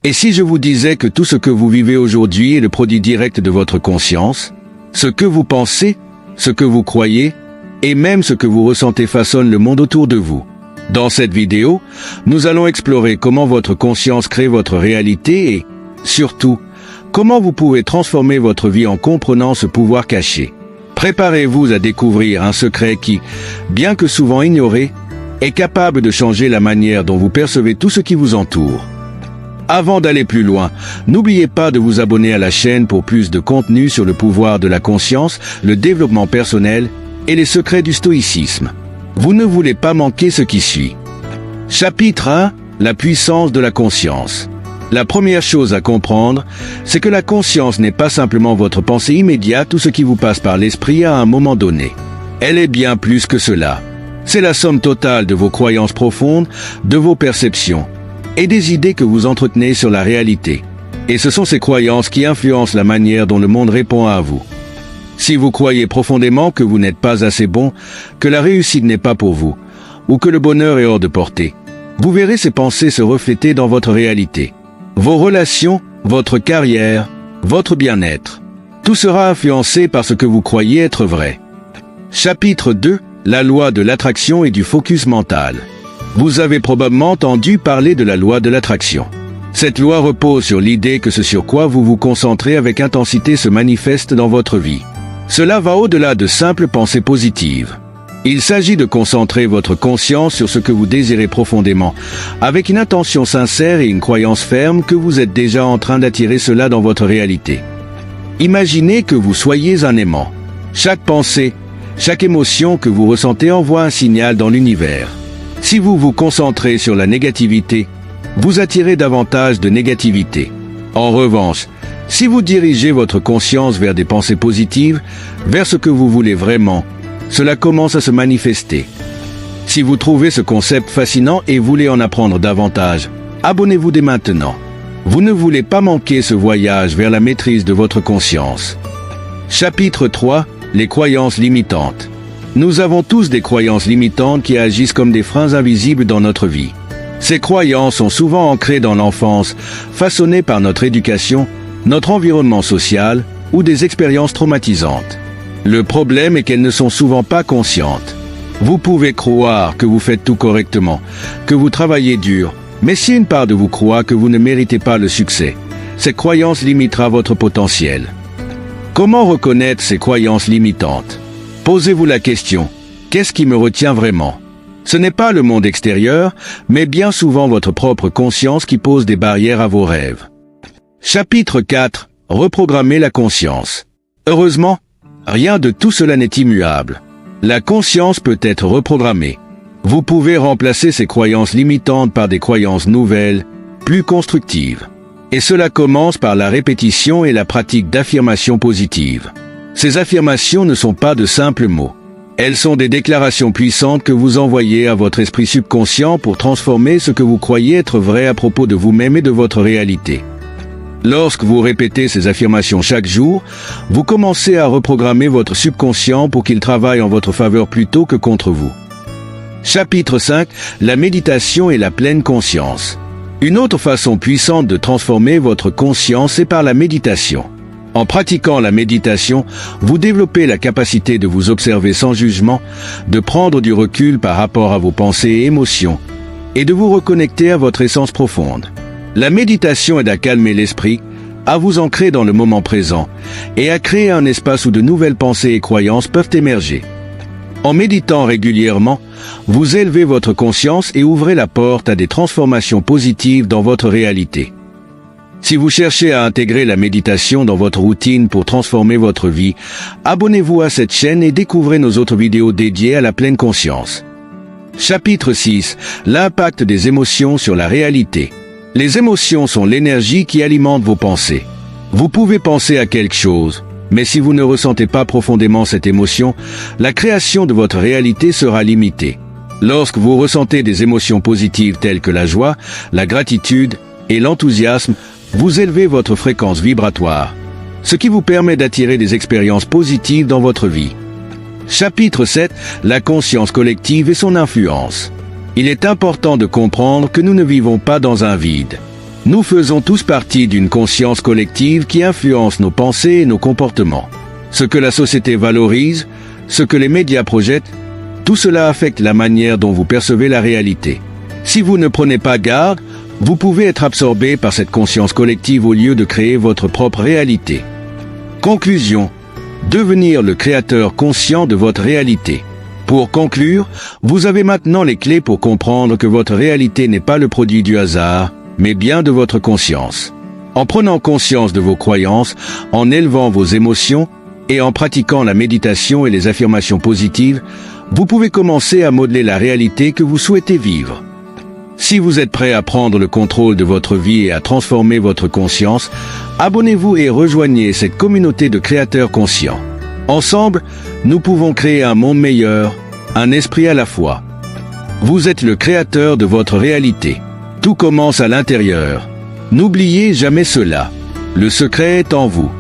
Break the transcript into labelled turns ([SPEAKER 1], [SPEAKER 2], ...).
[SPEAKER 1] Et si je vous disais que tout ce que vous vivez aujourd'hui est le produit direct de votre conscience, ce que vous pensez, ce que vous croyez, et même ce que vous ressentez façonne le monde autour de vous. Dans cette vidéo, nous allons explorer comment votre conscience crée votre réalité et, surtout, comment vous pouvez transformer votre vie en comprenant ce pouvoir caché. Préparez-vous à découvrir un secret qui, bien que souvent ignoré, est capable de changer la manière dont vous percevez tout ce qui vous entoure. Avant d'aller plus loin, n'oubliez pas de vous abonner à la chaîne pour plus de contenu sur le pouvoir de la conscience, le développement personnel et les secrets du stoïcisme. Vous ne voulez pas manquer ce qui suit. Chapitre 1. La puissance de la conscience. La première chose à comprendre, c'est que la conscience n'est pas simplement votre pensée immédiate ou ce qui vous passe par l'esprit à un moment donné. Elle est bien plus que cela. C'est la somme totale de vos croyances profondes, de vos perceptions et des idées que vous entretenez sur la réalité. Et ce sont ces croyances qui influencent la manière dont le monde répond à vous. Si vous croyez profondément que vous n'êtes pas assez bon, que la réussite n'est pas pour vous, ou que le bonheur est hors de portée, vous verrez ces pensées se refléter dans votre réalité. Vos relations, votre carrière, votre bien-être. Tout sera influencé par ce que vous croyez être vrai. Chapitre 2. La loi de l'attraction et du focus mental. Vous avez probablement entendu parler de la loi de l'attraction. Cette loi repose sur l'idée que ce sur quoi vous vous concentrez avec intensité se manifeste dans votre vie. Cela va au-delà de simples pensées positives. Il s'agit de concentrer votre conscience sur ce que vous désirez profondément, avec une intention sincère et une croyance ferme que vous êtes déjà en train d'attirer cela dans votre réalité. Imaginez que vous soyez un aimant. Chaque pensée, chaque émotion que vous ressentez envoie un signal dans l'univers. Si vous vous concentrez sur la négativité, vous attirez davantage de négativité. En revanche, si vous dirigez votre conscience vers des pensées positives, vers ce que vous voulez vraiment, cela commence à se manifester. Si vous trouvez ce concept fascinant et voulez en apprendre davantage, abonnez-vous dès maintenant. Vous ne voulez pas manquer ce voyage vers la maîtrise de votre conscience. Chapitre 3. Les croyances limitantes. Nous avons tous des croyances limitantes qui agissent comme des freins invisibles dans notre vie. Ces croyances sont souvent ancrées dans l'enfance, façonnées par notre éducation, notre environnement social ou des expériences traumatisantes. Le problème est qu'elles ne sont souvent pas conscientes. Vous pouvez croire que vous faites tout correctement, que vous travaillez dur, mais si une part de vous croit que vous ne méritez pas le succès, cette croyance limitera votre potentiel. Comment reconnaître ces croyances limitantes? Posez-vous la question, qu'est-ce qui me retient vraiment? Ce n'est pas le monde extérieur, mais bien souvent votre propre conscience qui pose des barrières à vos rêves. Chapitre 4. Reprogrammer la conscience. Heureusement, rien de tout cela n'est immuable. La conscience peut être reprogrammée. Vous pouvez remplacer ces croyances limitantes par des croyances nouvelles, plus constructives. Et cela commence par la répétition et la pratique d'affirmations positives. Ces affirmations ne sont pas de simples mots. Elles sont des déclarations puissantes que vous envoyez à votre esprit subconscient pour transformer ce que vous croyez être vrai à propos de vous-même et de votre réalité. Lorsque vous répétez ces affirmations chaque jour, vous commencez à reprogrammer votre subconscient pour qu'il travaille en votre faveur plutôt que contre vous. Chapitre 5. La méditation et la pleine conscience. Une autre façon puissante de transformer votre conscience est par la méditation. En pratiquant la méditation, vous développez la capacité de vous observer sans jugement, de prendre du recul par rapport à vos pensées et émotions, et de vous reconnecter à votre essence profonde. La méditation aide à calmer l'esprit, à vous ancrer dans le moment présent, et à créer un espace où de nouvelles pensées et croyances peuvent émerger. En méditant régulièrement, vous élevez votre conscience et ouvrez la porte à des transformations positives dans votre réalité. Si vous cherchez à intégrer la méditation dans votre routine pour transformer votre vie, abonnez-vous à cette chaîne et découvrez nos autres vidéos dédiées à la pleine conscience. Chapitre 6. L'impact des émotions sur la réalité. Les émotions sont l'énergie qui alimente vos pensées. Vous pouvez penser à quelque chose, mais si vous ne ressentez pas profondément cette émotion, la création de votre réalité sera limitée. Lorsque vous ressentez des émotions positives telles que la joie, la gratitude et l'enthousiasme, vous élevez votre fréquence vibratoire, ce qui vous permet d'attirer des expériences positives dans votre vie. Chapitre 7. La conscience collective et son influence. Il est important de comprendre que nous ne vivons pas dans un vide. Nous faisons tous partie d'une conscience collective qui influence nos pensées et nos comportements. Ce que la société valorise, ce que les médias projettent, tout cela affecte la manière dont vous percevez la réalité. Si vous ne prenez pas garde, vous pouvez être absorbé par cette conscience collective au lieu de créer votre propre réalité. Conclusion. Devenir le créateur conscient de votre réalité. Pour conclure, vous avez maintenant les clés pour comprendre que votre réalité n'est pas le produit du hasard, mais bien de votre conscience. En prenant conscience de vos croyances, en élevant vos émotions et en pratiquant la méditation et les affirmations positives, vous pouvez commencer à modeler la réalité que vous souhaitez vivre. Si vous êtes prêt à prendre le contrôle de votre vie et à transformer votre conscience, abonnez-vous et rejoignez cette communauté de créateurs conscients. Ensemble, nous pouvons créer un monde meilleur, un esprit à la fois. Vous êtes le créateur de votre réalité. Tout commence à l'intérieur. N'oubliez jamais cela. Le secret est en vous.